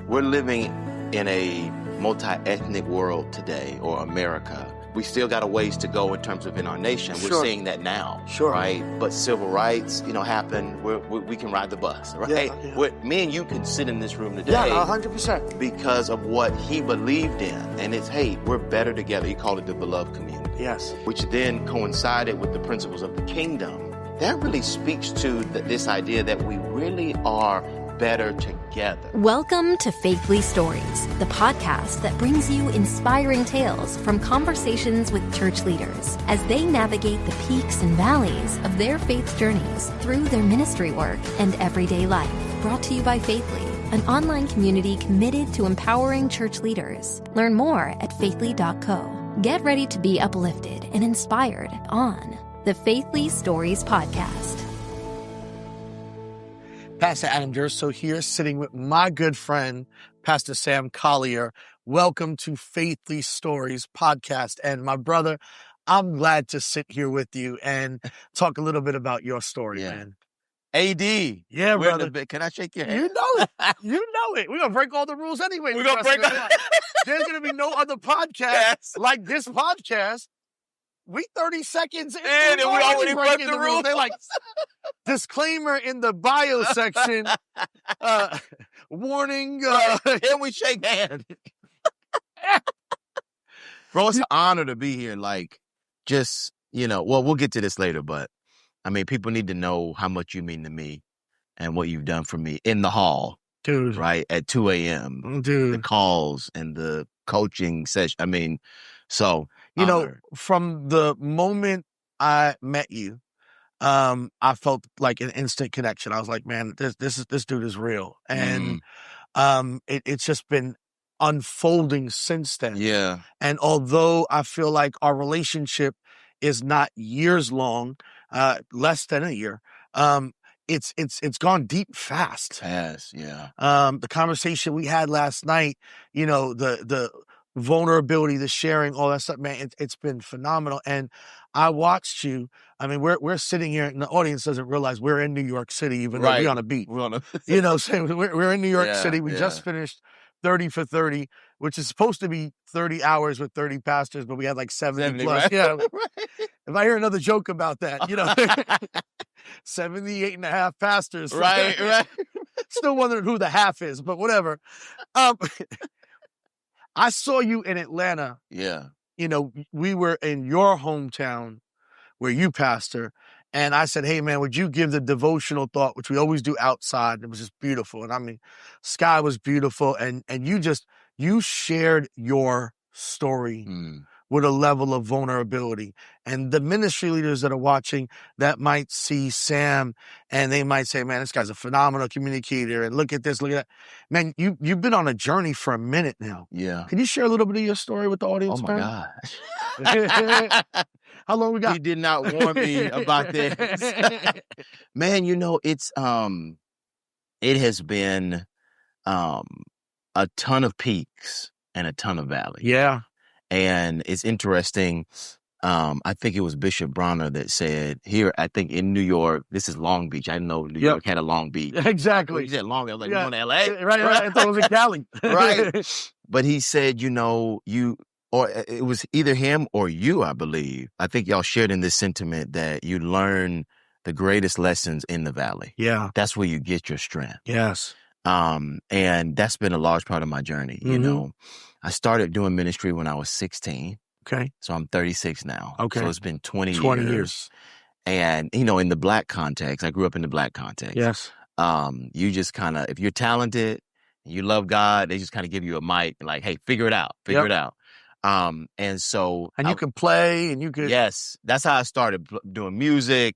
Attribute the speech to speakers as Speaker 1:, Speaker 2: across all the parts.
Speaker 1: we're living in a multi-ethnic world today, or America. We still got a ways to go in terms of in our nation. We're seeing that now, right? But civil rights, happened. We can ride the bus, right? Yeah. Me and you can sit in this room today.
Speaker 2: Yeah, 100%.
Speaker 1: Because of what he believed in. And it's, hey, we're better together. He called it the beloved community.
Speaker 2: Yes.
Speaker 1: Which then coincided with the principles of the kingdom. That really speaks to this idea that we really are better together.
Speaker 3: Welcome to Faithly Stories, the podcast that brings you inspiring tales from conversations with church leaders as they navigate the peaks and valleys of their faith journeys through their ministry work and everyday life. Brought to you by Faithly, an online community committed to empowering church leaders. Learn more at faithly.co. Get ready to be uplifted and inspired on the Faithly Stories podcast.
Speaker 2: Pastor Adam Durso here, sitting with my good friend, Pastor Sam Collier. Welcome to Faithly Stories podcast. And my brother, I'm glad to sit here with you and talk a little bit about your story, man.
Speaker 1: AD.
Speaker 2: Yeah, brother.
Speaker 1: Can I shake your hand?
Speaker 2: You know it. You know it. We're going to break all the rules anyway.
Speaker 1: We're going to break
Speaker 2: There's going to be no other podcast like this podcast. We 30 seconds in,
Speaker 1: and we already broke the rules.
Speaker 2: They're like, disclaimer in the bio section, warning.
Speaker 1: Can we shake hands? Bro, it's an honor to be here. We'll get to this later, but I mean, people need to know how much you mean to me and what you've done for me in the hall.
Speaker 2: Dude.
Speaker 1: Right? At 2 a.m.
Speaker 2: Dude.
Speaker 1: The calls and the coaching session. I mean, so...
Speaker 2: from the moment I met you, I felt like an instant connection. I was like, man, this dude is real. And it's just been unfolding since then.
Speaker 1: Yeah.
Speaker 2: And although I feel like our relationship is not years long, less than a year, it's gone deep fast.
Speaker 1: Yes, yeah.
Speaker 2: The conversation we had last night, the vulnerability, the sharing, all that stuff, man, it's been phenomenal. And I watched you. I mean, we're sitting here and the audience doesn't realize we're in New York City, even though we're on a beat.
Speaker 1: We're on a
Speaker 2: we're in New York City. We just finished 30 for 30, which is supposed to be 30 hours with 30 pastors, but we had like 70 plus.
Speaker 1: Right?
Speaker 2: Yeah. If I hear another joke about that, 78 and a half pastors.
Speaker 1: Right.
Speaker 2: Still wondering who the half is, but whatever. I saw you in Atlanta.
Speaker 1: Yeah.
Speaker 2: We were in your hometown where you pastor. And I said, hey, man, would you give the devotional thought, which we always do outside? It was just beautiful. And I mean, sky was beautiful. And you shared your story with a level of vulnerability. And the ministry leaders that are watching that might see Sam and they might say, man, this guy's a phenomenal communicator. And look at this, look at that. Man, you've been on a journey for a minute now.
Speaker 1: Yeah.
Speaker 2: Can you share a little bit of your story with the audience,
Speaker 1: man?
Speaker 2: Oh, my gosh. How long we got?
Speaker 1: He did not warn me about this. Man, it's, it has been a ton of peaks and a ton of valleys.
Speaker 2: Yeah.
Speaker 1: And it's interesting. I think it was Bishop Bronner that said here, I think in New York, this is Long Beach. I didn't know New York had a Long Beach.
Speaker 2: Exactly.
Speaker 1: He said Long Beach. I was like, you going to LA?
Speaker 2: Right. I thought it was in Cali.
Speaker 1: Right. But he said, or it was either him or you, I believe. I think y'all shared in this sentiment that you learn the greatest lessons in the valley.
Speaker 2: Yeah.
Speaker 1: That's where you get your strength.
Speaker 2: Yes.
Speaker 1: And that's been a large part of my journey. I started doing ministry when I was 16.
Speaker 2: Okay.
Speaker 1: So I'm 36 now.
Speaker 2: Okay.
Speaker 1: So it's been 20
Speaker 2: years.
Speaker 1: And, in the Black context, I grew up in the Black context.
Speaker 2: Yes.
Speaker 1: You just kind of, if you're talented, you love God, they just kind of give you a mic like, hey, figure it out. Figure it out. And so.
Speaker 2: And you can play and you could.
Speaker 1: Yes. That's how I started doing music,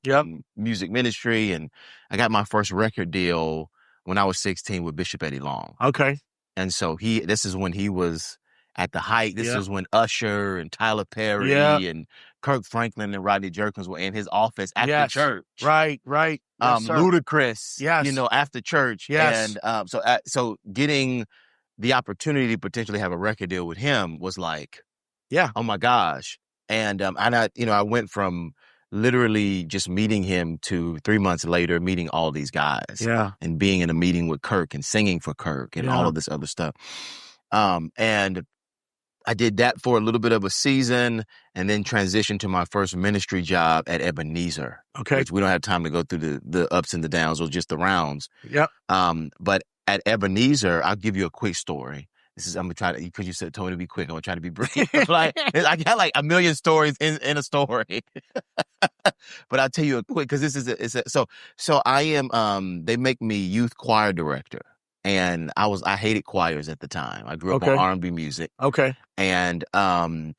Speaker 1: music ministry. And I got my first record deal when I was 16 with Bishop Eddie Long.
Speaker 2: Okay.
Speaker 1: And so this is when he was at the height. This was when Usher and Tyler Perry and Kirk Franklin and Rodney Jerkins were in his office after church.
Speaker 2: Right. Yes,
Speaker 1: Ludacris,
Speaker 2: yes.
Speaker 1: After church.
Speaker 2: Yes.
Speaker 1: And so getting the opportunity to potentially have a record deal with him was like, oh my gosh. And I went from literally just meeting him to 3 months later, meeting all these guys.
Speaker 2: Yeah.
Speaker 1: And being in a meeting with Kirk and singing for Kirk and all of this other stuff. And I did that for a little bit of a season and then transitioned to my first ministry job at Ebenezer.
Speaker 2: Okay.
Speaker 1: Which we don't have time to go through the ups and the downs or just the rounds.
Speaker 2: Yep.
Speaker 1: But at Ebenezer, I'll give you a quick tory. I'm going to try to, because you told me to be quick, I'm going to try to be brief. I got like a million stories in a story. But I'll tell you a quick, because so I am, they make me youth choir director. And I hated choirs at the time. I grew up on R&B music.
Speaker 2: Okay.
Speaker 1: And now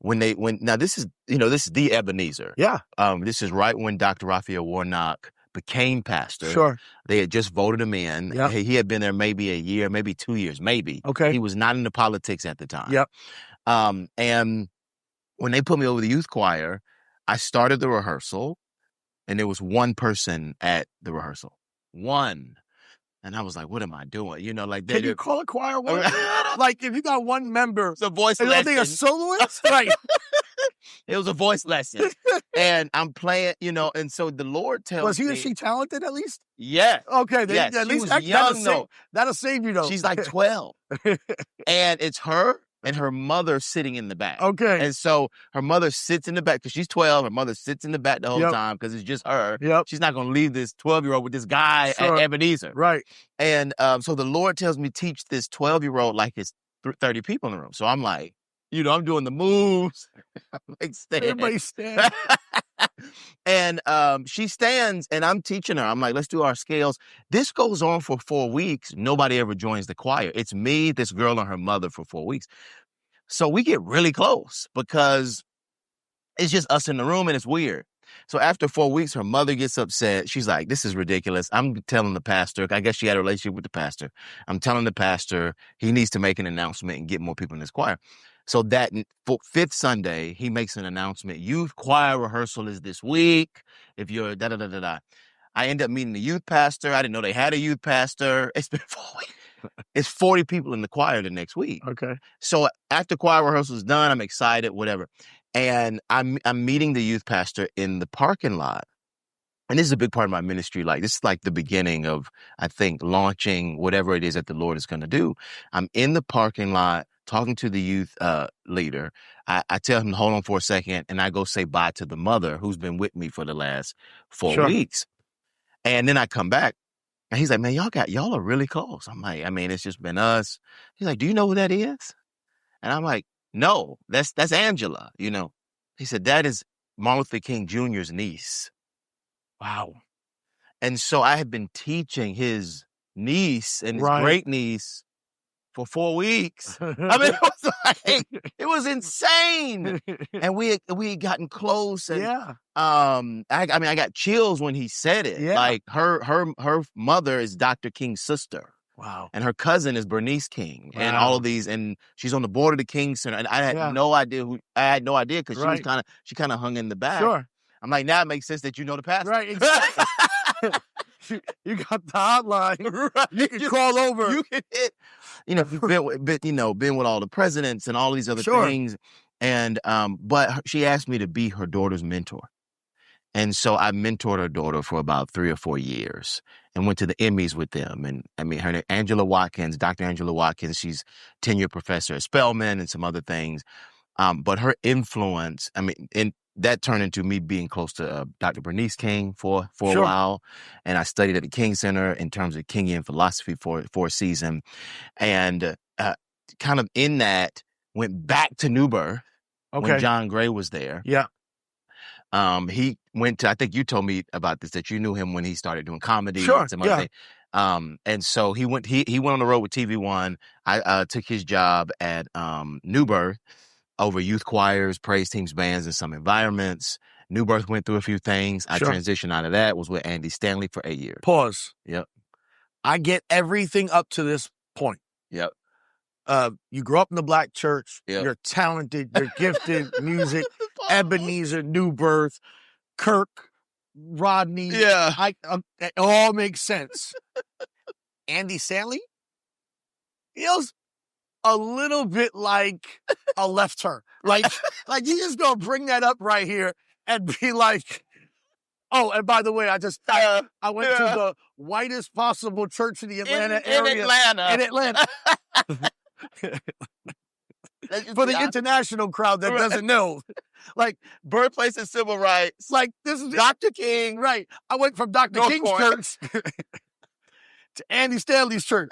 Speaker 1: this is the Ebenezer.
Speaker 2: Yeah.
Speaker 1: This is right when Dr. Raphael Warnock became pastor.
Speaker 2: Sure.
Speaker 1: They had just voted him in.
Speaker 2: Yep.
Speaker 1: He had been there maybe a year, maybe 2 years, maybe.
Speaker 2: Okay.
Speaker 1: He was not into politics at the time.
Speaker 2: Yep.
Speaker 1: And when they put me over the youth choir, I started the rehearsal, and there was one person at the rehearsal. One. And I was like, what am I doing?
Speaker 2: Can you call a choir one? Like, if you got one member.
Speaker 1: It's a voice lesson.
Speaker 2: I think a soloist? Right.
Speaker 1: It was a voice lesson. And I'm playing, and so the Lord tells me.
Speaker 2: Was he or she talented at least?
Speaker 1: Yeah.
Speaker 2: Okay.
Speaker 1: Yes.
Speaker 2: At
Speaker 1: She
Speaker 2: least
Speaker 1: was young, though.
Speaker 2: That'll save you, though.
Speaker 1: She's like 12. And it's her and her mother sitting in the back.
Speaker 2: Okay.
Speaker 1: And so her mother sits in the back because she's 12. Her mother sits in the back the whole time because it's just her.
Speaker 2: Yep.
Speaker 1: She's not going to leave this 12-year-old with this guy at Ebenezer.
Speaker 2: Right.
Speaker 1: And so the Lord tells me teach this 12-year-old like it's 30 people in the room. So I'm like, I'm doing the moves. I'm like, stand.
Speaker 2: Everybody stand.
Speaker 1: And she stands, and I'm teaching her. I'm like, let's do our scales. This goes on for 4 weeks. Nobody ever joins the choir. It's me, this girl, and her mother for 4 weeks. So we get really close because it's just us in the room, and it's weird. So after 4 weeks, her mother gets upset. She's like, this is ridiculous. I'm telling the pastor. I guess she had a relationship with the pastor. I'm telling the pastor he needs to make an announcement and get more people in this choir. So that fifth Sunday, he makes an announcement. Youth choir rehearsal is this week. If you're da-da-da-da-da. I end up meeting the youth pastor. I didn't know they had a youth pastor. It's been 4 weeks. It's 40 people in the choir the next week.
Speaker 2: Okay.
Speaker 1: So after choir rehearsal is done, I'm excited, whatever. And I'm meeting the youth pastor in the parking lot. And this is a big part of my ministry. Like, this is like the beginning of, I think, launching whatever it is that the Lord is going to do. I'm in the parking lot talking to the youth leader. I tell him to hold on for a second, and I go say bye to the mother who's been with me for the last 4 weeks. And then I come back, and he's like, man, y'all are really close. I'm like, it's just been us. He's like, do you know who that is? And I'm like, no, that's Angela, He said, that is Martin Luther King Jr.'s niece.
Speaker 2: Wow.
Speaker 1: And so I had been teaching his niece and his great niece for 4 weeks. It was insane. And we had gotten close. And I got chills when he said it. Yeah. Like her mother is Dr. King's sister.
Speaker 2: Wow.
Speaker 1: And her cousin is Bernice King. Wow. And all of these, and she's on the board of the King Center. And I had no idea because she kind of hung in the back.
Speaker 2: Sure.
Speaker 1: I'm like, now it makes sense that you know the pastor.
Speaker 2: Right, exactly. You got the hotline. Right. You can call over.
Speaker 1: You can hit. Been with all the presidents and all these other things. And but she asked me to be her daughter's mentor. And so I mentored her daughter for about 3 or 4 years and went to the Emmys with them. And her name, Angela Watkins, Dr. Angela Watkins, she's tenure professor at Spelman and some other things. But her influence, that turned into me being close to Dr. Bernice King for a while. And I studied at the King Center in terms of Kingian philosophy for a season. And kind of in that, went back to New Birth when John Gray was there.
Speaker 2: Yeah.
Speaker 1: He went to, I think you told me about this, that you knew him when he started doing comedy.
Speaker 2: Sure,
Speaker 1: and some other thing. And so he went on the road with TV1. I took his job at New Birth over youth choirs, praise teams, bands, and some environments. New Birth went through a few things. I transitioned out of that, was with Andy Stanley for 8 years.
Speaker 2: Pause.
Speaker 1: Yep.
Speaker 2: I get everything up to this point.
Speaker 1: Yep.
Speaker 2: You grew up in the black church.
Speaker 1: Yep.
Speaker 2: You're talented. You're gifted. Music. Ebenezer, New Birth, Kirk, Rodney.
Speaker 1: Yeah.
Speaker 2: It all makes sense. Andy Stanley feels a little bit like a left turn. Like you just gonna bring that up right here. and be like, oh, and by the way, I went to the whitest possible church in the Atlanta area.
Speaker 1: In Atlanta.
Speaker 2: For the international crowd that doesn't know. Like,
Speaker 1: birthplace of civil rights.
Speaker 2: Like, this is
Speaker 1: Dr. King.
Speaker 2: Right. I went from Dr. King's church to Andy Stanley's church.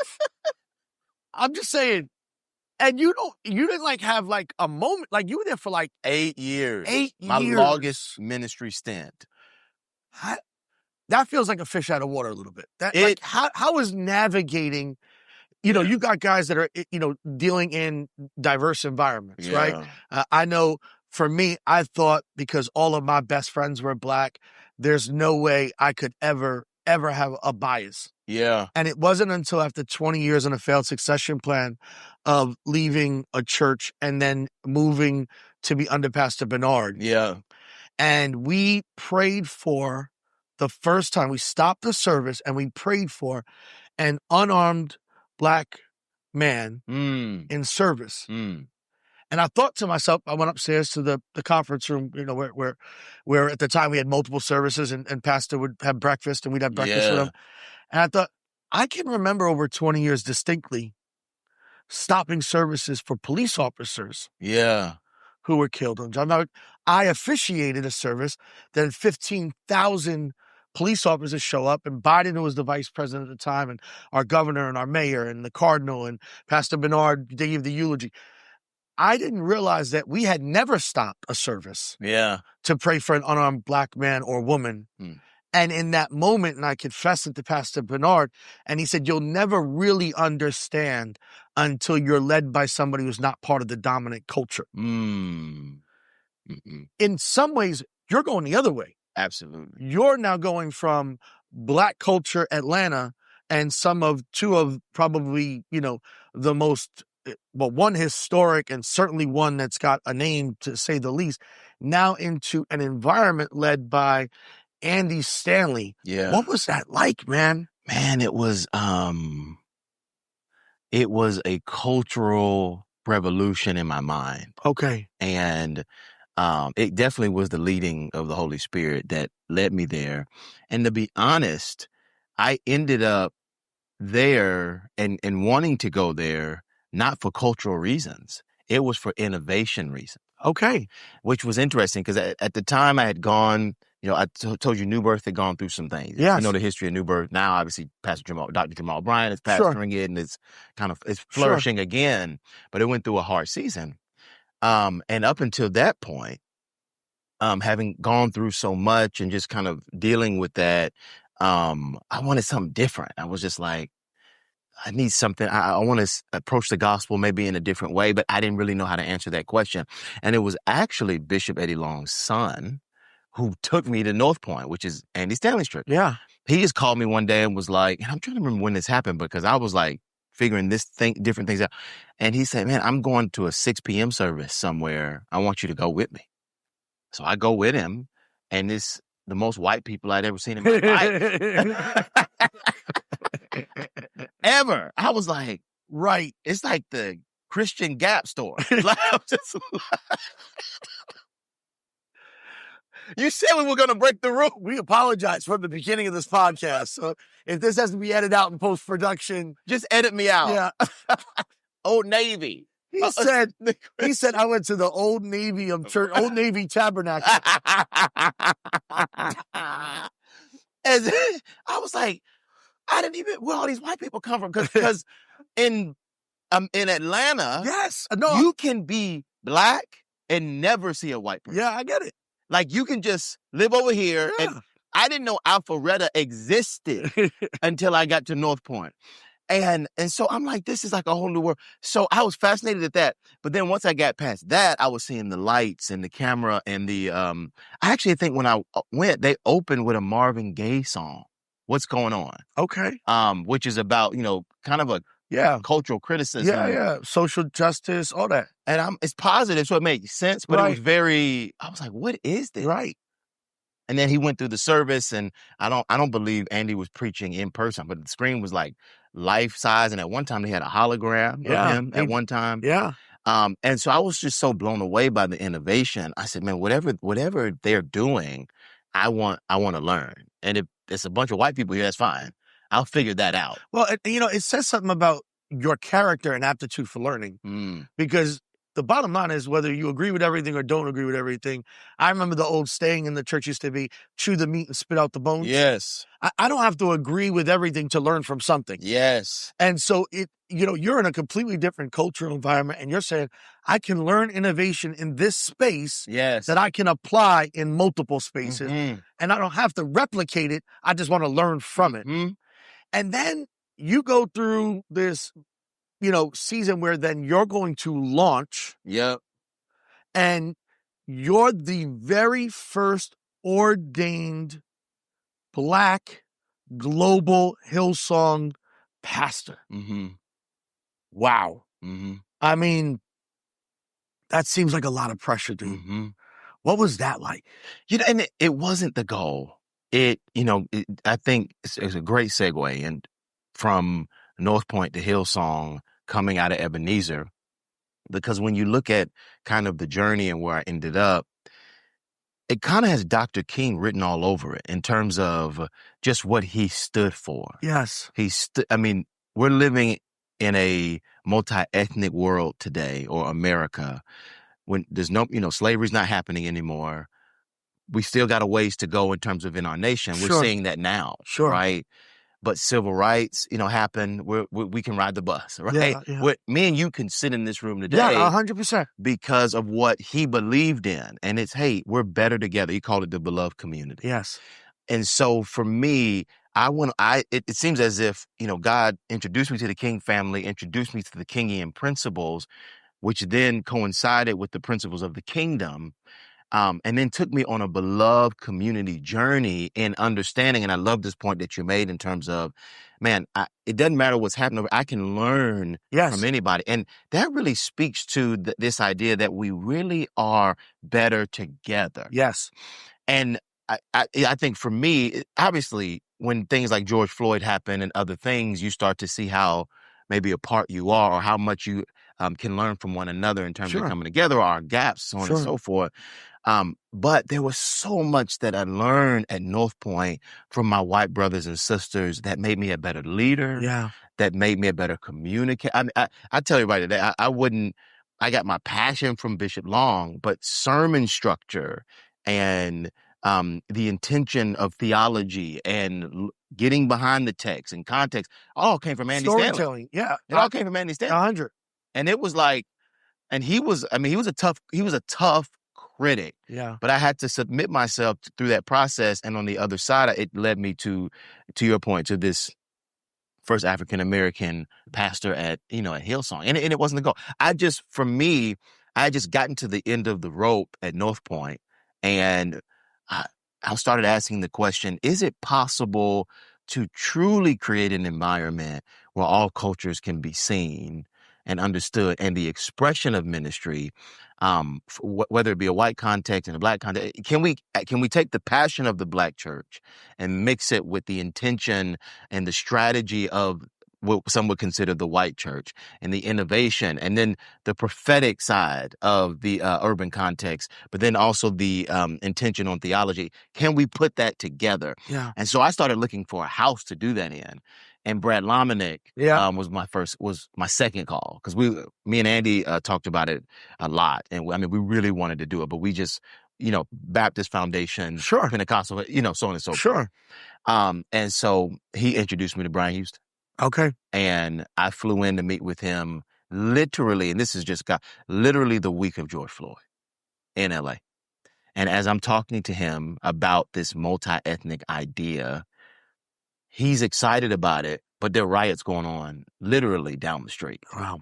Speaker 2: I'm just saying. And you didn't like have like a moment, like you were there for like
Speaker 1: 8 years.
Speaker 2: 8 years.
Speaker 1: My longest ministry stint.
Speaker 2: That feels like a fish out of water a little bit. Like, how is navigating, you got guys that are, dealing in diverse environments, right? I know for me, I thought because all of my best friends were Black, there's no way I could ever have a bias.
Speaker 1: Yeah.
Speaker 2: And it wasn't until after 20 years on a failed succession plan of leaving a church and then moving to be under Pastor Bernard.
Speaker 1: Yeah.
Speaker 2: And we prayed for the first time. We stopped the service and we prayed for an unarmed Black man in service. And I thought to myself, I went upstairs to the conference room, where at the time we had multiple services and Pastor would have breakfast and we'd have breakfast with him. And I thought, I can remember over 20 years distinctly stopping services for police officers.
Speaker 1: Yeah.
Speaker 2: Who were killed on John. I officiated a service that had 15,000 police officers show up, and Biden, who was the vice president at the time, and our governor and our mayor and the cardinal and Pastor Bernard, they gave the eulogy. I didn't realize that we had never stopped a service to pray for an unarmed Black man or woman. And in that moment, and I confessed it to Pastor Bernard, and he said, you'll never really understand until you're led by somebody who's not part of the dominant culture. In some ways, you're going the other way.
Speaker 1: Absolutely.
Speaker 2: You're now going from Black culture Atlanta and two of probably, the most, one historic and certainly one that's got a name, to say the least, now into an environment led by Andy Stanley.
Speaker 1: Yeah.
Speaker 2: What was that like, man?
Speaker 1: Man, it was a cultural revolution in my mind.
Speaker 2: Okay.
Speaker 1: And it definitely was the leading of the Holy Spirit that led me there. And to be honest, I ended up there and wanting to go there, not for cultural reasons. It was for innovation reasons.
Speaker 2: Okay.
Speaker 1: Which was interesting because at the time I had gone, I told you New Birth had gone through some things.
Speaker 2: Yes.
Speaker 1: The history of New Birth. Now, obviously, Dr. Jamaal Bernard is pastoring it, and it's flourishing again. But it went through a hard season. And up until that point, having gone through so much and just kind of dealing with that, I wanted something different. I was just like, I need something. I want to approach the gospel maybe in a different way, but I didn't really know how to answer that question. And it was actually Bishop Eddie Long's son who took me to North Point, which is Andy Stanley's church.
Speaker 2: Yeah.
Speaker 1: He just called me one day and was like, and I'm trying to remember when this happened because I was like figuring different things out. And he said, man, I'm going to a 6 p.m. service somewhere. I want you to go with me. So I go with him, and it's the most white people I'd ever seen in my life. Ever. I was like, right. It's like the Christian Gap store. You said we were going to break the rule.
Speaker 2: We apologize from the beginning of this podcast. So if this has to be edited out in post-production,
Speaker 1: just edit me out.
Speaker 2: Yeah.
Speaker 1: Old Navy.
Speaker 2: He said, I went to the Old Navy of church, Old Navy Tabernacle.
Speaker 1: And I was like, I didn't even, where all these white people come from? Because in Atlanta,
Speaker 2: yes,
Speaker 1: you can be Black and never see a white person.
Speaker 2: Yeah, I get it.
Speaker 1: Like, you can just live over here. Yeah. And I didn't know Alpharetta existed until I got to North Point. And so I'm like, this is like a whole new world. So I was fascinated at that. But then once I got past that, I was seeing the lights and the camera and I actually think when I went, they opened with a Marvin Gaye song, What's Going On?
Speaker 2: Okay.
Speaker 1: Which is about, kind of a cultural criticism.
Speaker 2: Yeah. Social justice, all that.
Speaker 1: And it's positive, so it made sense, but it was I was like, what is this?
Speaker 2: Right.
Speaker 1: And then he went through the service, and I don't believe Andy was preaching in person, but the screen was like life size, and at one time they had a hologram of him at one time.
Speaker 2: Yeah.
Speaker 1: And so I was just so blown away by the innovation. I said, man, whatever they're doing, I want to learn. And if it's a bunch of white people here, that's fine. I'll figure that out.
Speaker 2: Well, it says something about your character and aptitude for learning, because the bottom line is whether you agree with everything or don't agree with everything. I remember the old saying in the church used to be, chew the meat and spit out the bones.
Speaker 1: Yes.
Speaker 2: I don't have to agree with everything to learn from something.
Speaker 1: Yes.
Speaker 2: And so you're in a completely different cultural environment and you're saying, I can learn innovation in this space that I can apply in multiple spaces. And I don't have to replicate it. I just want to learn from it. And then you go through this season where then you're going to launch.
Speaker 1: Yep.
Speaker 2: And you're the very first ordained Black global Hillsong pastor. Wow. I mean, that seems like a lot of pressure, dude. What was that like?
Speaker 1: And it wasn't the goal. I think it's a great segue. And from North Point to Hillsong, coming out of Ebenezer, because when you look at kind of the journey and where I ended up, it kind of has Dr. King written all over it in terms of just what he stood for.
Speaker 2: Yes.
Speaker 1: We're living in a multi-ethnic world today, or America, when there's no, slavery's not happening anymore. We still got a ways to go in terms of in our nation. We're seeing that now, right? But civil rights, happen. We can ride the bus, right?
Speaker 2: Yeah.
Speaker 1: Me and you can sit in this room today.
Speaker 2: Yeah, 100%.
Speaker 1: Because of what he believed in. And it's, hey, we're better together. He called it the beloved community.
Speaker 2: Yes.
Speaker 1: And so for me, it seems as if, God introduced me to the King family, introduced me to the Kingian principles, which then coincided with the principles of the kingdom. And then took me on a beloved community journey in understanding. And I love this point that you made in terms of, man, it doesn't matter what's happening. I can learn from anybody. And that really speaks to this idea that we really are better together.
Speaker 2: Yes.
Speaker 1: And I think for me, obviously, when things like George Floyd happen and other things, you start to see how maybe apart you are or how much you can learn from one another in terms of coming together, or our gaps, so on and so forth. But there was so much that I learned at North Point from my white brothers and sisters that made me a better leader, that made me a better communicator. I tell everybody that I got my passion from Bishop Long, but sermon structure and the intention of theology and getting behind the text and context all came from Andy Stanley.
Speaker 2: Storytelling, yeah.
Speaker 1: It all came from Andy Stanley.
Speaker 2: 100.
Speaker 1: And it was like, and he was a tough critic.
Speaker 2: Yeah.
Speaker 1: But I had to submit myself through that process. And on the other side, it led me to your point, to this first African-American pastor at Hillsong. And it wasn't the goal. I just gotten to the end of the rope at North Point, and I started asking the question, is it possible to truly create an environment where all cultures can be seen and understood, and the expression of ministry, whether it be a white context and a Black context, can we take the passion of the Black church and mix it with the intention and the strategy of what some would consider the white church, and the innovation, and then the prophetic side of the urban context, but then also the intention on theology? Can we put that together?
Speaker 2: Yeah.
Speaker 1: And so I started looking for a house to do that in. And Brad Lomenick was my second call, because me and Andy talked about it a lot, and we really wanted to do it, but we just, Baptist Foundation, Pentecostal, so on and so forth. And so he introduced me to Brian Houston.
Speaker 2: Okay.
Speaker 1: And I flew in to meet with him literally, and this is just literally the week of George Floyd in LA. And as I'm talking to him about this multi-ethnic idea, he's excited about it, but there are riots going on literally down the street.
Speaker 2: Wow.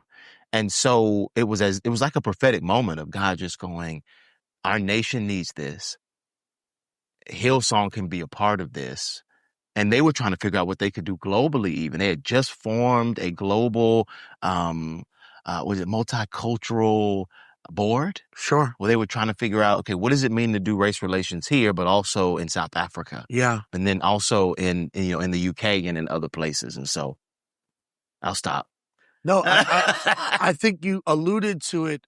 Speaker 1: And so it was like a prophetic moment of God just going, our nation needs this. Hillsong can be a part of this. And they were trying to figure out what they could do globally even. They had just formed a global, multicultural board?
Speaker 2: Sure.
Speaker 1: Well, they were trying to figure out, okay, what does it mean to do race relations here, but also in South Africa?
Speaker 2: Yeah.
Speaker 1: And then also in the UK and in other places. And so I'll stop.
Speaker 2: No, I think you alluded to it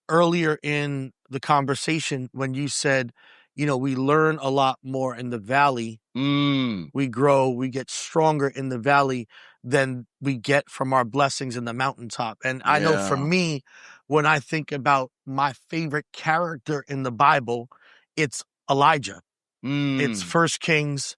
Speaker 2: earlier in the conversation when you said, we learn a lot more in the valley. We grow, we get stronger in the valley than we get from our blessings in the mountaintop. And I know for me, when I think about my favorite character in the Bible, it's Elijah. It's 1 Kings.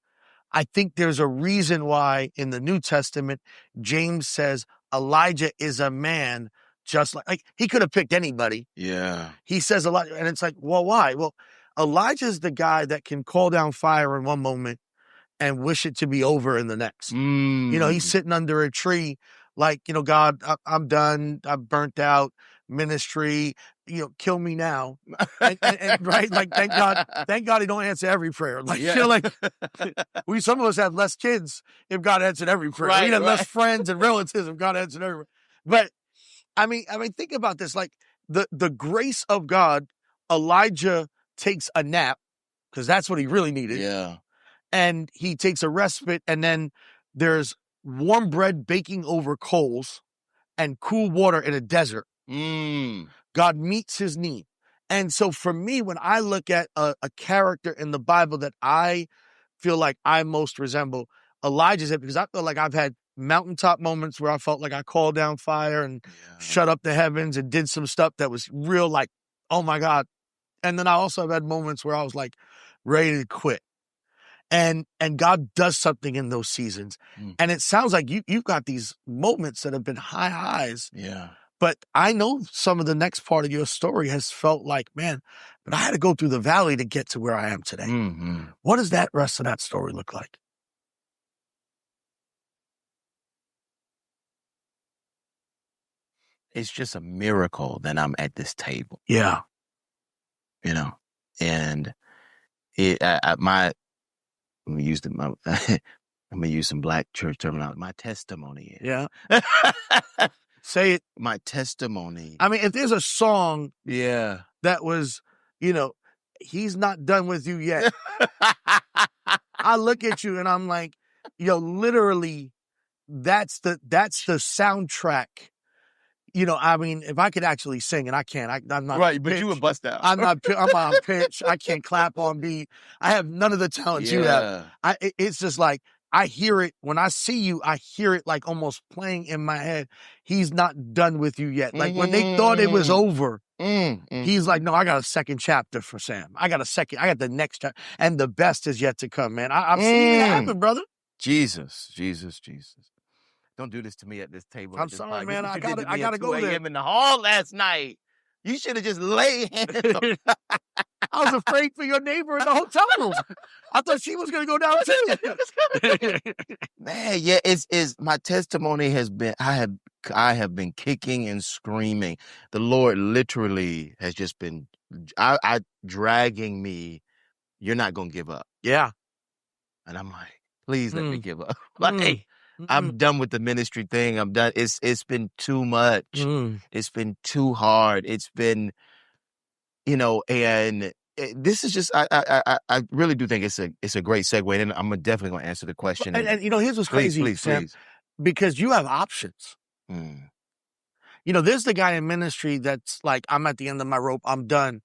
Speaker 2: I think there's a reason why in the New Testament, James says Elijah is a man just like he could have picked anybody.
Speaker 1: Yeah.
Speaker 2: He says Elijah, and it's like, well, why? Well, Elijah's the guy that can call down fire in one moment and wish it to be over in the next. He's sitting under a tree like, God, I'm done. I'm burnt out. Ministry, kill me now. And right? Like, thank God he don't answer every prayer. Like, some of us have less kids if God answered every prayer.
Speaker 1: Right,
Speaker 2: we had less friends and relatives if God answered every prayer. But I mean, think about this. Like the grace of God, Elijah takes a nap because that's what he really needed.
Speaker 1: Yeah.
Speaker 2: And he takes a respite, and then there's warm bread baking over coals and cool water in a desert. God meets his need. And so for me, when I look at a character in the Bible that I feel like I most resemble, Elijah's it, because I feel like I've had mountaintop moments where I felt like I called down fire and shut up the heavens and did some stuff that was real like, oh my God. And then I also have had moments where I was like ready to quit. And God does something in those seasons. And it sounds like you've got these moments that have been high highs.
Speaker 1: Yeah.
Speaker 2: But I know some of the next part of your story has felt like, man, but I had to go through the valley to get to where I am today. What does that rest of that story look like?
Speaker 1: It's just a miracle that I'm at this table.
Speaker 2: Yeah.
Speaker 1: And I'm gonna use some black church terminology. My testimony is.
Speaker 2: Yeah. Say it.
Speaker 1: My testimony.
Speaker 2: I mean, if there's a song that was, he's not done with you yet. I look at you and I'm like, literally, that's the soundtrack. I mean, if I could actually sing, and I can't, I'm not.
Speaker 1: Right, but you would bust out.
Speaker 2: I'm on pitch. I can't clap on beat. I have none of the talents you have. It's just like, I hear it. When I see you, I hear it like almost playing in my head. He's not done with you yet. Like when they thought it was over, he's like, no, I got a second chapter for Sam. I got the next chapter. And the best is yet to come, man. I've seen it happen, brother.
Speaker 1: Jesus. Don't do this to me at this table.
Speaker 2: I'm sorry, man. I gotta go there.
Speaker 1: In the hall last night. You should have just laid hands on.
Speaker 2: I was afraid for your neighbor in the hotel room. I thought she was going to go down too.
Speaker 1: Man, yeah, it's my testimony has been, I have been kicking and screaming. The Lord literally has just been dragging me. You're not going to give up.
Speaker 2: Yeah.
Speaker 1: And I'm like, please let me give up. Like, I'm done with the ministry thing. I'm done. It's been too much. It's been too hard. It's been, and this is just, I really do think it's a great segue. And I'm definitely going to answer the question.
Speaker 2: And here's what's crazy, Sam, because you have options. There's the guy in ministry that's like, I'm at the end of my rope. I'm done.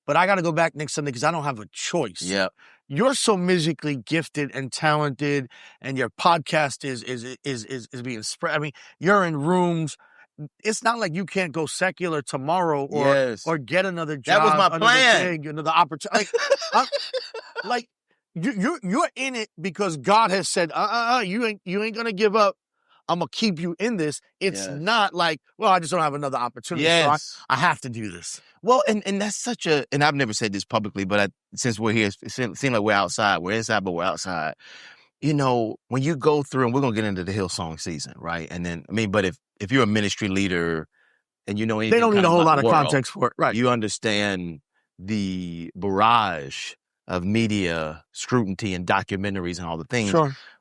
Speaker 2: But I got to go back next Sunday because I don't have a choice.
Speaker 1: Yeah.
Speaker 2: You're so musically gifted and talented, and your podcast is being spread. I mean, you're in rooms. It's not like you can't go secular tomorrow or get another job.
Speaker 1: That was my plan.
Speaker 2: Another opportunity. Like you're in it because God has said, you ain't gonna give up. I'm gonna keep you in this. It's not like, well, I just don't have another opportunity. So I have to do this.
Speaker 1: Well, and that's such a, and I've never said this publicly, but since we're here, it seems like we're outside. We're inside, but we're outside. When you go through, and we're going to get into the Hillsong season, right? And then, but if you're a ministry leader and you know anything,
Speaker 2: they don't need a whole lot of context for it, right?
Speaker 1: You understand the barrage of media scrutiny and documentaries and all the things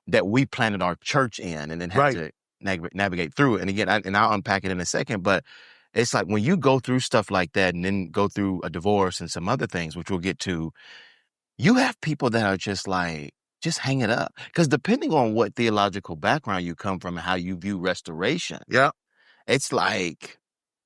Speaker 1: that we planted our church in and then had to navigate through it. And again, I'll unpack it in a second, but it's like when you go through stuff like that and then go through a divorce and some other things, which we'll get to, you have people that are just like, just hang it up. Because depending on what theological background you come from and how you view restoration, it's like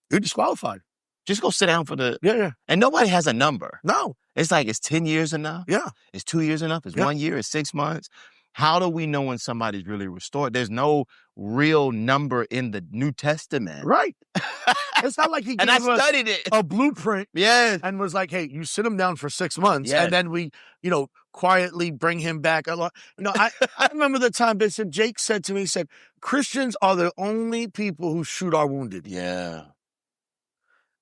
Speaker 2: you're disqualified.
Speaker 1: Just go sit down for the...
Speaker 2: Yeah.
Speaker 1: And nobody has a number.
Speaker 2: No.
Speaker 1: It's like, is 10 years enough?
Speaker 2: Yeah.
Speaker 1: Is 2 years enough? Is 1 year? Is 6 months? How do we know when somebody's really restored? There's no real number in the New Testament.
Speaker 2: Right. It's not like he gave us
Speaker 1: studied it.
Speaker 2: A blueprint.
Speaker 1: Yes.
Speaker 2: And was like, hey, you sit him down for 6 months. And then we, quietly bring him back. I remember the time Bishop Jake said to me, he said, Christians are the only people who shoot our wounded.
Speaker 1: Yeah.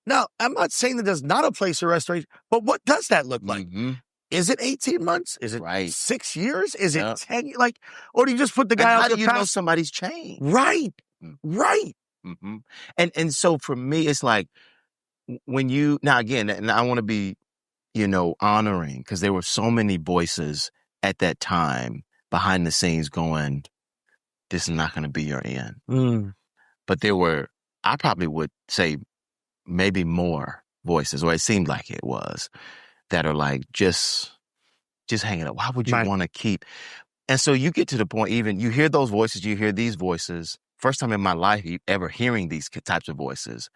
Speaker 2: Now, I'm not saying that there's not a place of restoration, but what does that look like?
Speaker 1: Mm-hmm.
Speaker 2: Is it 18 months? Is it 6 years? Is it 10? Or do you just put the guy out?
Speaker 1: How do you know somebody's changed?
Speaker 2: Right. Right.
Speaker 1: Mm-hmm. And so for me, it's like when you, now again, and I want to be, honoring, because there were so many voices at that time behind the scenes going, this is not going to be your end. But there were, I probably would say, maybe more voices, or it seemed like it was, that are like, just hang it up. Why would you want to keep? And so you get to the point, even you hear those voices, you hear these voices, first time in my life ever hearing these types of voices,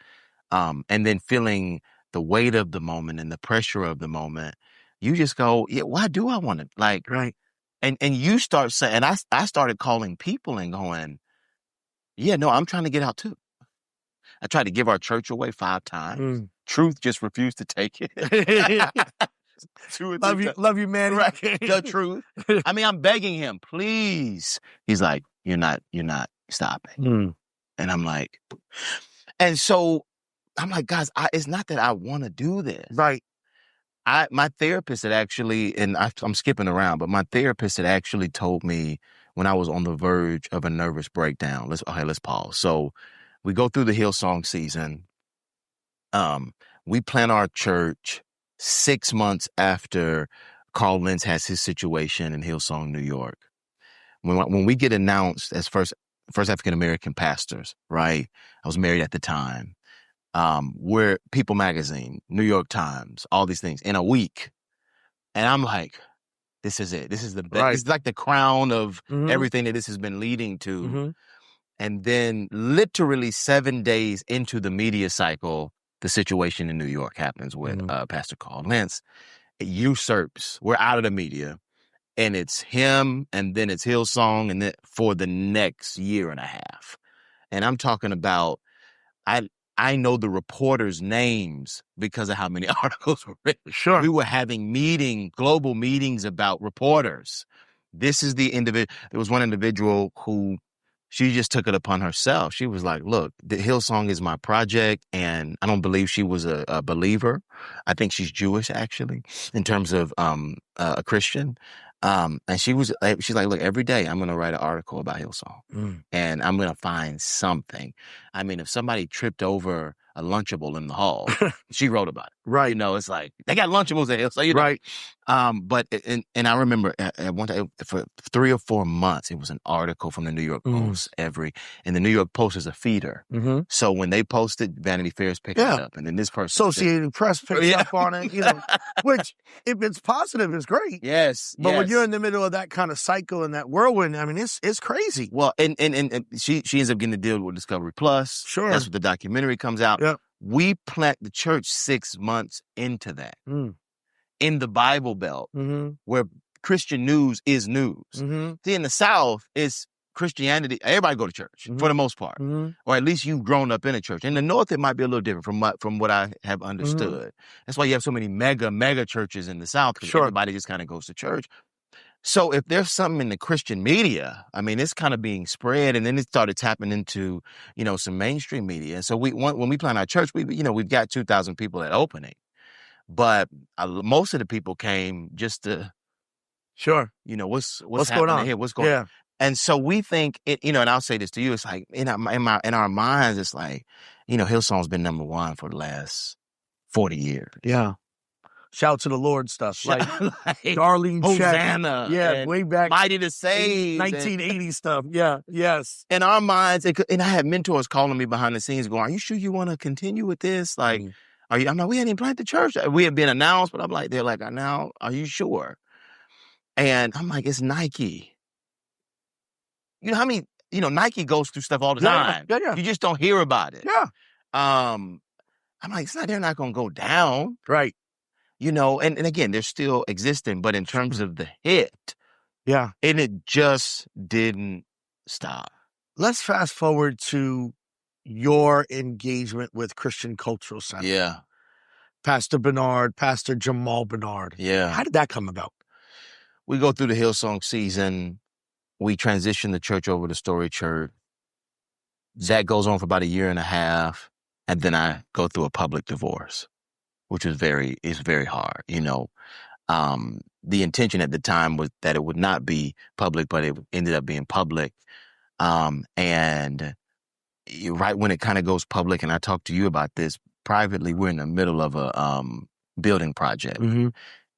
Speaker 1: and then feeling the weight of the moment and the pressure of the moment, you just go, yeah, why do I want to?
Speaker 2: Right.
Speaker 1: And you start saying, and I started calling people and going, yeah, no, I'm trying to get out too. I tried to give our church away 5 times. Truth just refused to take it.
Speaker 2: Love you, man.
Speaker 1: Right. The truth. I mean, I'm begging him, please. He's like, you're not stopping. And I'm like, and so I'm like, guys, it's not that I want to do this.
Speaker 2: Right.
Speaker 1: My therapist had actually, and I'm skipping around, but my therapist had actually told me when I was on the verge of a nervous breakdown. Let's pause. So we go through the Hillsong season. We plant our church 6 months after Carl Lentz has his situation in Hillsong, New York. When we get announced as first African-American pastors, right? I was married at the time. We're People Magazine, New York Times, all these things in a week. And I'm like, this is it. This is the best. Right. It's like the crown of everything that this has been leading to. And then literally 7 days into the media cycle, the situation in New York happens with Pastor Carl Lentz. It usurps. We're out of the media. And it's him, and then it's Hillsong, and then for the next year and a half. And I'm talking about, I know the reporters' names because of how many articles were written.
Speaker 2: Sure.
Speaker 1: We were having global meetings about reporters. This is the individual. There was one individual who, she just took it upon herself. She was like, look, the Hillsong is my project. And I don't believe she was a believer. I think she's Jewish, actually, in terms of a Christian. And she's like, look, every day I'm going to write an article about Hillsong. And I'm going to find something. I mean, if somebody tripped over a Lunchable in the hall, she wrote about it.
Speaker 2: Right.
Speaker 1: It's like, they got Lunchables at Hillsong.
Speaker 2: Right.
Speaker 1: But I remember at one time, for 3 or 4 months, it was an article from the New York Post and the New York Post is a feeder. So when they posted, Vanity Fair's picked it up, and then this person,
Speaker 2: Associated Press picks up on it, which if it's positive, it's great.
Speaker 1: Yes.
Speaker 2: But when you're in the middle of that kind of cycle and that whirlwind, I mean, it's crazy.
Speaker 1: Well, and she ends up getting to deal with Discovery Plus.
Speaker 2: Sure.
Speaker 1: That's what the documentary comes out.
Speaker 2: Yep.
Speaker 1: We plant the church 6 months into that. In the Bible Belt, where Christian news is news. See, in the South, it's Christianity. Everybody go to church for the most part, or at least you've grown up in a church. In the North, it might be a little different from what I have understood. That's why you have so many mega churches in the South, because everybody just kind of goes to church. So if there's something in the Christian media, I mean, it's kind of being spread, and then it started tapping into, some mainstream media. And so when we plant our church, we've got 2,000 people at opening. But most of the people came just to, what's going on here? What's going on? And so we think and I'll say this to you, it's like in our minds, it's like, Hillsong's been number 1 for the last 40 years.
Speaker 2: Yeah. Shout to the Lord stuff. Like Darlene
Speaker 1: Hosanna.
Speaker 2: Yeah, way back.
Speaker 1: Mighty to Save.
Speaker 2: 1980 stuff. Yeah, yes.
Speaker 1: In our minds, and I had mentors calling me behind the scenes going, are you sure you want to continue with this? Like, I'm like, we hadn't even planted the church. We had been announced, but they're like, now, are you sure? And I'm like, it's Nike. You know how many, Nike goes through stuff all the time.
Speaker 2: Yeah.
Speaker 1: You just don't hear about it.
Speaker 2: Yeah.
Speaker 1: I'm like, they're not going to go down.
Speaker 2: Right.
Speaker 1: And again, they're still existing, but in terms of the hit, and it just didn't stop.
Speaker 2: Let's fast forward to your engagement with Christian Cultural Center.
Speaker 1: Yeah.
Speaker 2: Pastor Bernard, Pastor Jamaal Bernard.
Speaker 1: Yeah.
Speaker 2: How did that come about?
Speaker 1: We go through the Hillsong season. We transition the church over to Story Church. That goes on for about a year and a half. And then I go through a public divorce, which is very hard. The intention at the time was that it would not be public, but it ended up being public. And right when it kind of goes public, and I talked to you about this privately, we're in the middle of a building project.
Speaker 2: Mm-hmm.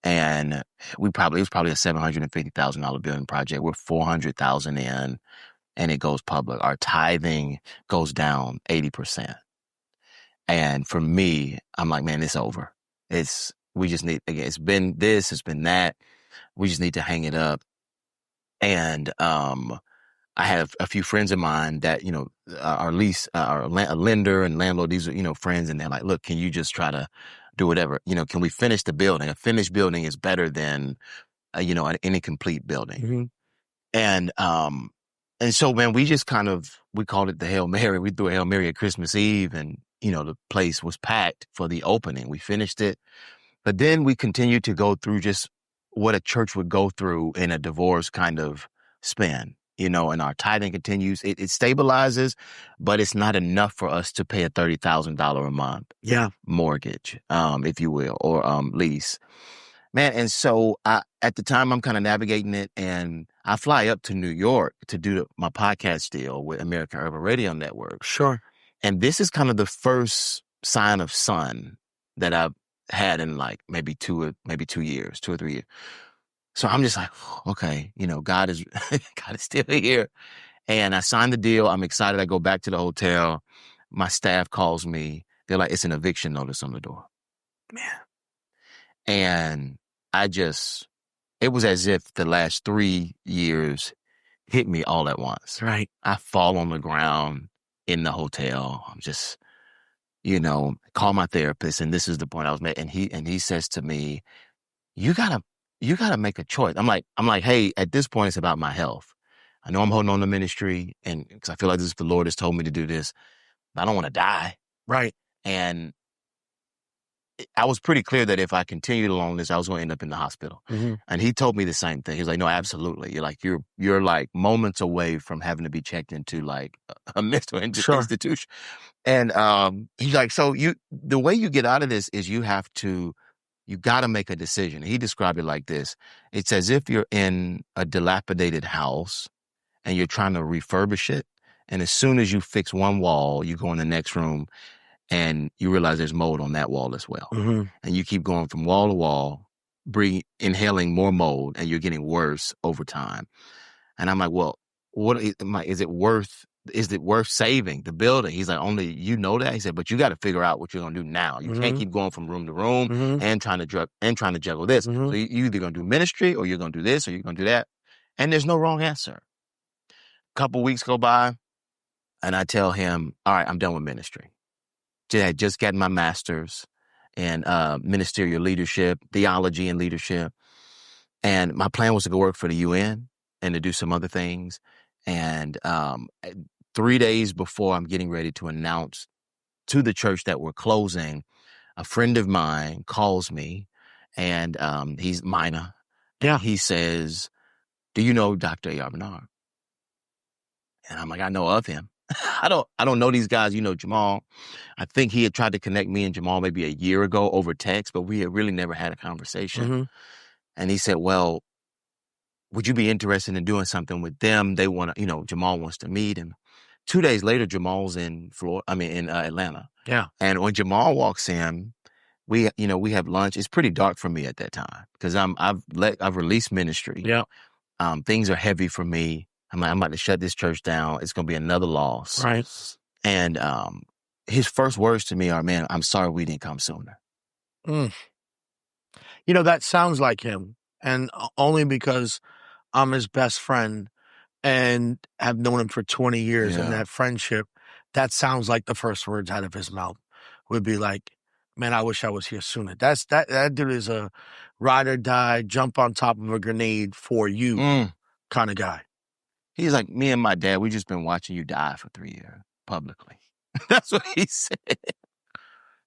Speaker 1: And it was probably a $750,000 building project. We're $400,000 in, and it goes public. Our tithing goes down 80%. And for me, I'm like, man, it's over. We just need, again, it's been this, it's been that. We just need to hang it up. And I have a few friends of mine that, our lender and landlord, these are, friends, and they're like, look, can you just try to do whatever? Can we finish the building? A finished building is better than, an incomplete building. Mm-hmm. And so, man, we just we called it the Hail Mary. We threw a Hail Mary at Christmas Eve, and, the place was packed for the opening. We finished it. But then we continued to go through just what a church would go through in a divorce kind of spin, and our tithing continues. It stabilizes, but it's not enough for us to pay a $30,000 a month mortgage, if you will, or lease. Man, and so at the time, I'm kind of navigating it, and I fly up to New York to do my podcast deal with American Urban Radio Network.
Speaker 2: Sure.
Speaker 1: And this is kind of the first sign of sun that I've had in like maybe 2 or 3 years. So I'm just like, okay, God is still here. And I signed the deal. I'm excited. I go back to the hotel. My staff calls me. They're like, it's an eviction notice on the door. Man. And it was as if the last 3 years hit me all at once.
Speaker 2: Right.
Speaker 1: I fall on the ground in the hotel. I'm just, call my therapist. And this is the point I was making. And he says to me, you gotta make a choice. I'm like, hey, at this point, it's about my health. I know I'm holding on to ministry, and because I feel like the Lord has told me to do this, but I don't want to die.
Speaker 2: Right.
Speaker 1: And I was pretty clear that if I continued along this, I was going to end up in the hospital. Mm-hmm. And he told me the same thing. He's like, no, absolutely. You're like moments away from having to be checked into like a mental institution. And he's like, so the way you get out of this is you got to make a decision. He described it like this. It's as if you're in a dilapidated house and you're trying to refurbish it. And as soon as you fix one wall, you go in the next room and you realize there's mold on that wall as well. Mm-hmm. And you keep going from wall to wall, inhaling more mold, and you're getting worse over time. And I'm like, well, is it worth saving the building? He's like, only you know that? He said, but you got to figure out what you're going to do now. You can't keep going from room to room and trying to juggle this. So you either going to do ministry, or you're going to do this, or you're going to do that. And there's no wrong answer. A couple weeks go by, and I tell him, all right, I'm done with ministry. I had just gotten my master's in ministerial leadership, theology and leadership. And my plan was to go work for the UN and to do some other things. And 3 days before I'm getting ready to announce to the church that we're closing, a friend of mine calls me, and he's minor.
Speaker 2: Yeah.
Speaker 1: He says, do you know Dr. A.R. Bernard? And I'm like, I know of him. I don't know these guys. Jamaal. I think he had tried to connect me and Jamaal maybe a year ago over text, but we had really never had a conversation. Mm-hmm. And he said, well, would you be interested in doing something with them? They want to, Jamaal wants to meet him. 2 days later, Jamaal's in Atlanta.
Speaker 2: Yeah.
Speaker 1: And when Jamaal walks in, we have lunch. It's pretty dark for me at that time because I've released ministry.
Speaker 2: Yeah.
Speaker 1: Things are heavy for me. I'm about to shut this church down. It's going to be another loss.
Speaker 2: Right.
Speaker 1: And his first words to me are, man, I'm sorry we didn't come sooner.
Speaker 2: That sounds like him. And only because I'm his best friend and have known him for 20 years and that friendship, that sounds like the first words out of his mouth would be like, man, I wish I was here sooner. That dude is a ride or die, jump on top of a grenade for you kind of guy.
Speaker 1: He's like, me and my dad, we just been watching you die for 3 years publicly. That's what he said.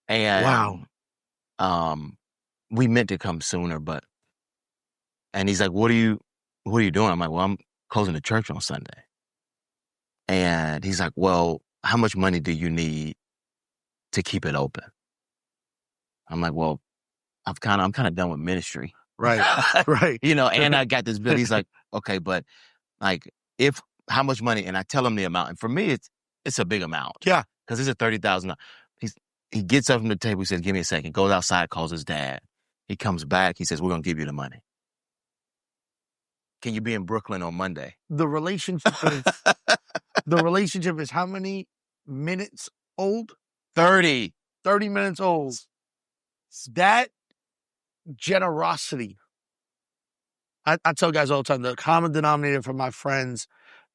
Speaker 1: And we meant to come sooner, and he's like, what are you doing? I'm like, well, I'm closing the church on Sunday. And he's like, well, how much money do you need to keep it open? I'm like, well, I'm kind of done with ministry.
Speaker 2: Right. Right.
Speaker 1: And I got this bill. He's like, okay, but like, how much money? And I tell him the amount. And for me, it's a big amount.
Speaker 2: Yeah.
Speaker 1: Because it's a $30,000. He gets up from the table. He says, give me a second. Goes outside, calls his dad. He comes back. He says, we're going to give you the money. Can you be in Brooklyn on Monday?
Speaker 2: The relationship is how many minutes old?
Speaker 1: 30.
Speaker 2: 30 minutes old. That generosity. I tell guys all the time, the common denominator for my friends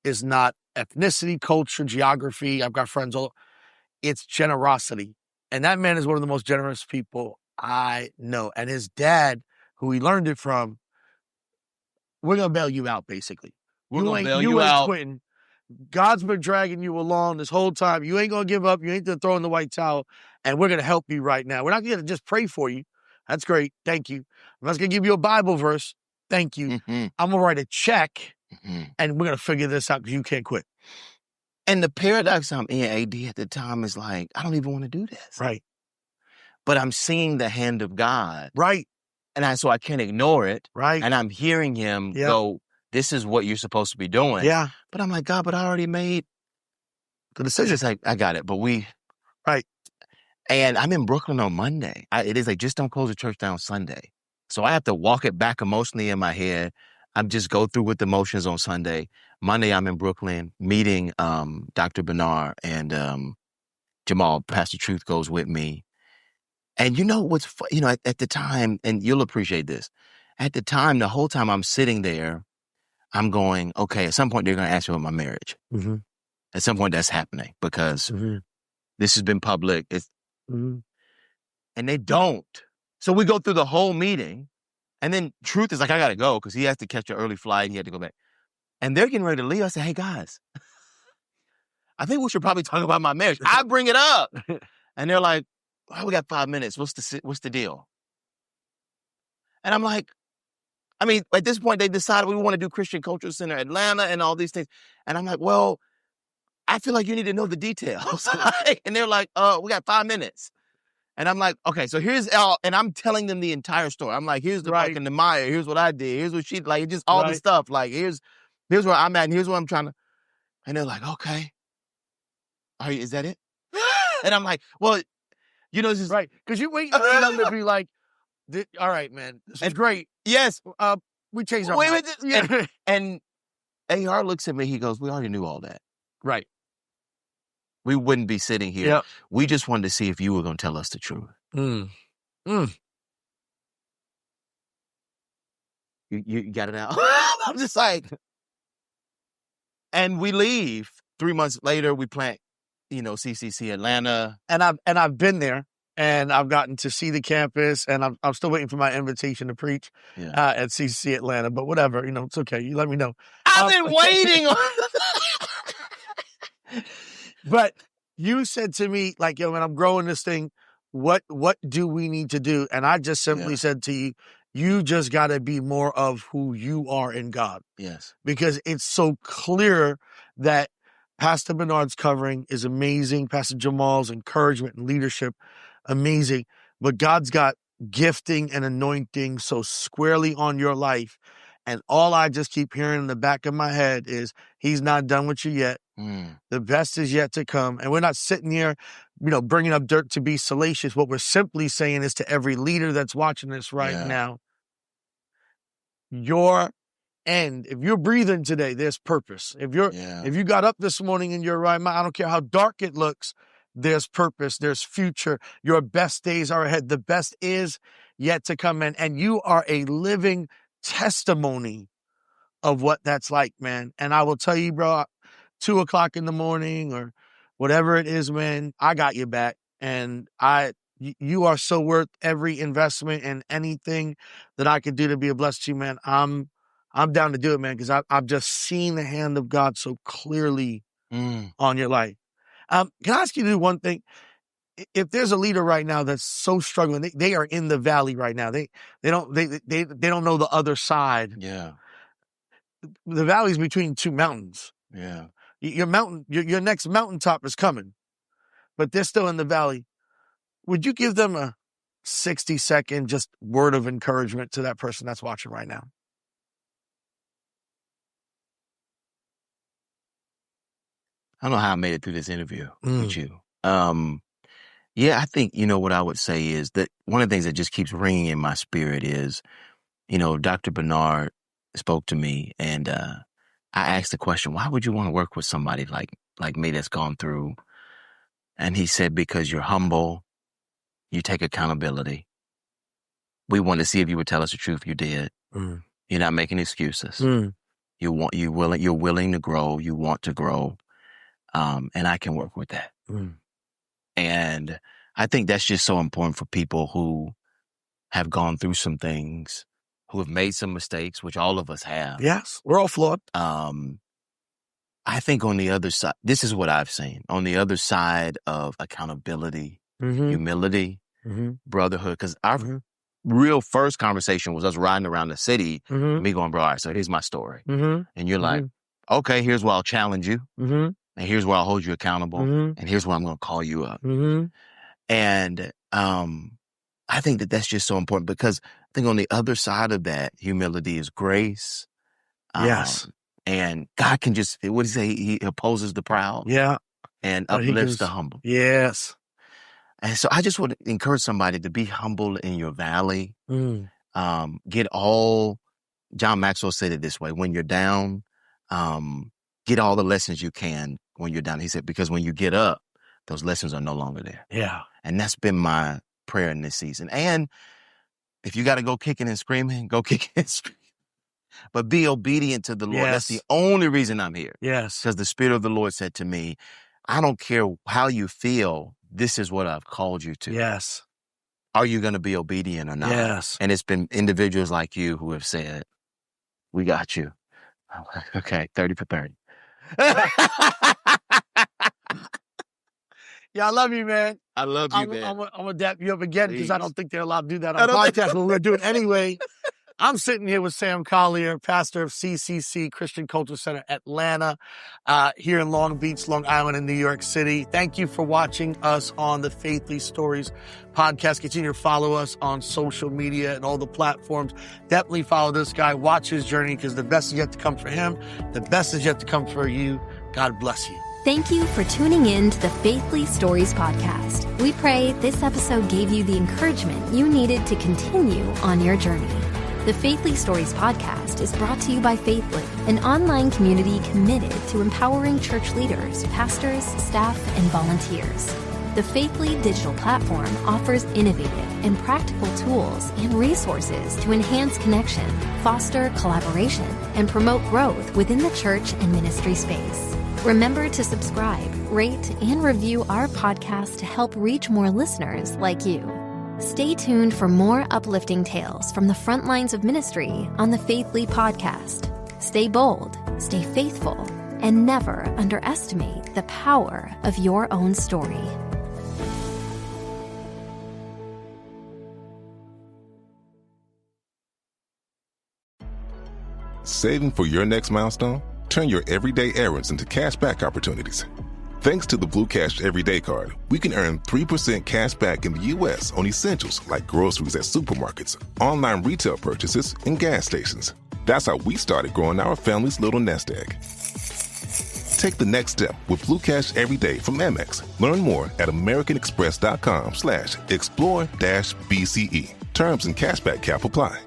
Speaker 2: is not ethnicity, culture, geography. I've got friends it's generosity. And that man is one of the most generous people I know. And his dad, who he learned it from, we're going to bail you out, basically.
Speaker 1: We're going to bail you out.
Speaker 2: Quitting. God's been dragging you along this whole time. You ain't going to give up. You ain't going to throw in the white towel. And we're going to help you right now. We're not going to just pray for you. That's great. Thank you. I'm not going to give you a Bible verse. Thank you. Mm-hmm. I'm going to write a check, and we're going to figure this out because you can't quit.
Speaker 1: And the paradox I'm in, AD, at the time is like, I don't even want to do this.
Speaker 2: Right.
Speaker 1: But I'm seeing the hand of God.
Speaker 2: Right.
Speaker 1: And so I can't ignore it.
Speaker 2: Right.
Speaker 1: And I'm hearing him go, this is what you're supposed to be doing.
Speaker 2: Yeah.
Speaker 1: But I'm like, God, but I already made the decision. It's like, I got it. But
Speaker 2: right.
Speaker 1: And I'm in Brooklyn on Monday. It is like, just don't close the church down Sunday. So I have to walk it back emotionally in my head. I'm just go through with the motions on Sunday. Monday, I'm in Brooklyn meeting Dr. Bernard and Jamaal. Pastor Truth goes with me. And what's, at the time, and you'll appreciate this, at the time, the whole time I'm sitting there, I'm going, okay, at some point they're going to ask me about my marriage. Mm-hmm. At some point that's happening because this has been public. And they don't. So we go through the whole meeting, and then Truth is like, I got to go because he has to catch an early flight. He had to go back. And they're getting ready to leave. I say, hey, guys, I think we should probably talk about my marriage. I bring it up. And they're like, oh, we got 5 minutes. What's the deal? And I'm like, at this point, they decided we want to do Christian Cultural Center Atlanta and all these things. And I'm like, well, I feel like you need to know the details. And they're like, we got 5 minutes. And I'm like, okay, so here's and I'm telling them the entire story. I'm like, here's the fucking the Maya. Here's what I did. Here's what she, like, just all the stuff. Like, here's where I'm at, and here's what I'm trying to. And they're like, okay. Is that it? And I'm like, well, this is
Speaker 2: right. Because you wait for them to be like, all right, man, this is great.
Speaker 1: Yes.
Speaker 2: We changed our mind.
Speaker 1: Yeah. And AR looks at me, he goes, we already knew all that.
Speaker 2: Right.
Speaker 1: We wouldn't be sitting here. Yep. We just wanted to see if you were going to tell us the truth. You got it out? I'm just like, and we leave. 3 months later, we plant, CCC Atlanta.
Speaker 2: And I've been there, and I've gotten to see the campus, and I'm still waiting for my invitation to preach at CCC Atlanta. But whatever, it's okay. You let me know.
Speaker 1: I've been waiting on.
Speaker 2: But you said to me, like, when I'm growing this thing, what do we need to do? And I just simply said to you, you just got to be more of who you are in God.
Speaker 1: Yes.
Speaker 2: Because it's so clear that Pastor Bernard's covering is amazing. Pastor Jamaal's encouragement and leadership, amazing. But God's got gifting and anointing so squarely on your life. And all I just keep hearing in the back of my head is, he's not done with you yet. The best is yet to come. And we're not sitting here, bringing up dirt to be salacious. What we're simply saying is to every leader that's watching this right now, your end, if you're breathing today, there's purpose. If you got up this morning in your right mind, I don't care how dark it looks, there's purpose, there's future. Your best days are ahead. The best is yet to come. And you are a living testimony of what that's like, man. And I will tell you, bro, 2 o'clock in the morning or whatever it is, man, I got your back. And you are so worth every investment and anything that I could do to be a blessing to you, man. I'm down to do it, man, because I've just seen the hand of God so clearly on your life. Can I ask you to do one thing? If there's a leader right now that's so struggling, they are in the valley right now. They don't know the other side.
Speaker 1: Yeah.
Speaker 2: The valley's between two mountains.
Speaker 1: Yeah.
Speaker 2: Your next mountaintop is coming, but they're still in the valley. Would you give them a 60-second just word of encouragement to that person that's watching right now?
Speaker 1: I don't know how I made it through this interview with you. Yeah, I think, what I would say is that one of the things that just keeps ringing in my spirit is, Dr. Bernard spoke to me and I asked the question, why would you want to work with somebody like me that's gone through? And he said, because you're humble, you take accountability. We want to see if you would tell us the truth. You did. You're not making excuses. You're willing to grow. You want to grow. And I can work with that. And I think that's just so important for people who have gone through some things, who have made some mistakes, which all of us have.
Speaker 2: Yes, we're all flawed.
Speaker 1: I think on the other side, this is what I've seen. On the other side of accountability, humility, brotherhood, because our real first conversation was us riding around the city, me going, bro, all right, so here's my story. And you're like, okay, here's where I'll challenge you. And here's where I'll hold you accountable. And here's where I'm going to call you up. And I think that that's just so important because I think on the other side of that, humility is grace.
Speaker 2: Yes.
Speaker 1: And God can just, what does he say? He opposes the proud.
Speaker 2: Yeah.
Speaker 1: And uplifts the humble.
Speaker 2: Yes.
Speaker 1: And so I just would encourage somebody to be humble in your valley. John Maxwell said it this way, when you're down, get all the lessons you can when you're down. He said, because when you get up, those lessons are no longer there.
Speaker 2: Yeah.
Speaker 1: And that's been my prayer in this season. And if you got to go kicking and screaming, go kicking and screaming. But be obedient to the Lord. Yes. That's the only reason I'm here.
Speaker 2: Yes.
Speaker 1: Because the Spirit of the Lord said to me, I don't care how you feel. This is what I've called you to.
Speaker 2: Yes.
Speaker 1: Are you going to be obedient or not?
Speaker 2: Yes.
Speaker 1: And it's been individuals like you who have said, we got you. I'm like, okay, 30 for 30.
Speaker 2: Yeah, I love you, man.
Speaker 1: I love you, man.
Speaker 2: I'm going to dap you up again because I don't think they're allowed to do that on podcast, but we're going to do it anyway. I'm sitting here with Sam Collier, pastor of CCC, Christian Culture Center, Atlanta, here in Long Beach, Long Island, and New York City. Thank you for watching us on the Faithly Stories podcast. Continue to follow us on social media and all the platforms. Definitely follow this guy. Watch his journey because the best is yet to come for him. The best is yet to come for you. God bless you.
Speaker 3: Thank you for tuning in to the Faithly Stories podcast. We pray this episode gave you the encouragement you needed to continue on your journey. The Faithly Stories podcast is brought to you by Faithly, an online community committed to empowering church leaders, pastors, staff, and volunteers. The Faithly digital platform offers innovative and practical tools and resources to enhance connection, foster collaboration, and promote growth within the church and ministry space. Remember to subscribe, rate, and review our podcast to help reach more listeners like you. Stay tuned for more uplifting tales from the front lines of ministry on the Faithly podcast. Stay bold, stay faithful, and never underestimate the power of your own story.
Speaker 4: Saving for your next milestone? Turn your everyday errands into cash back opportunities. Thanks to the Blue Cash Everyday Card, we can earn 3% cash back in the U.S. on essentials like groceries at supermarkets, online retail purchases, and gas stations. That's how we started growing our family's little nest egg. Take the next step with Blue Cash Everyday from Amex. Learn more at americanexpress.com/explore-BCE. Terms and cashback cap apply.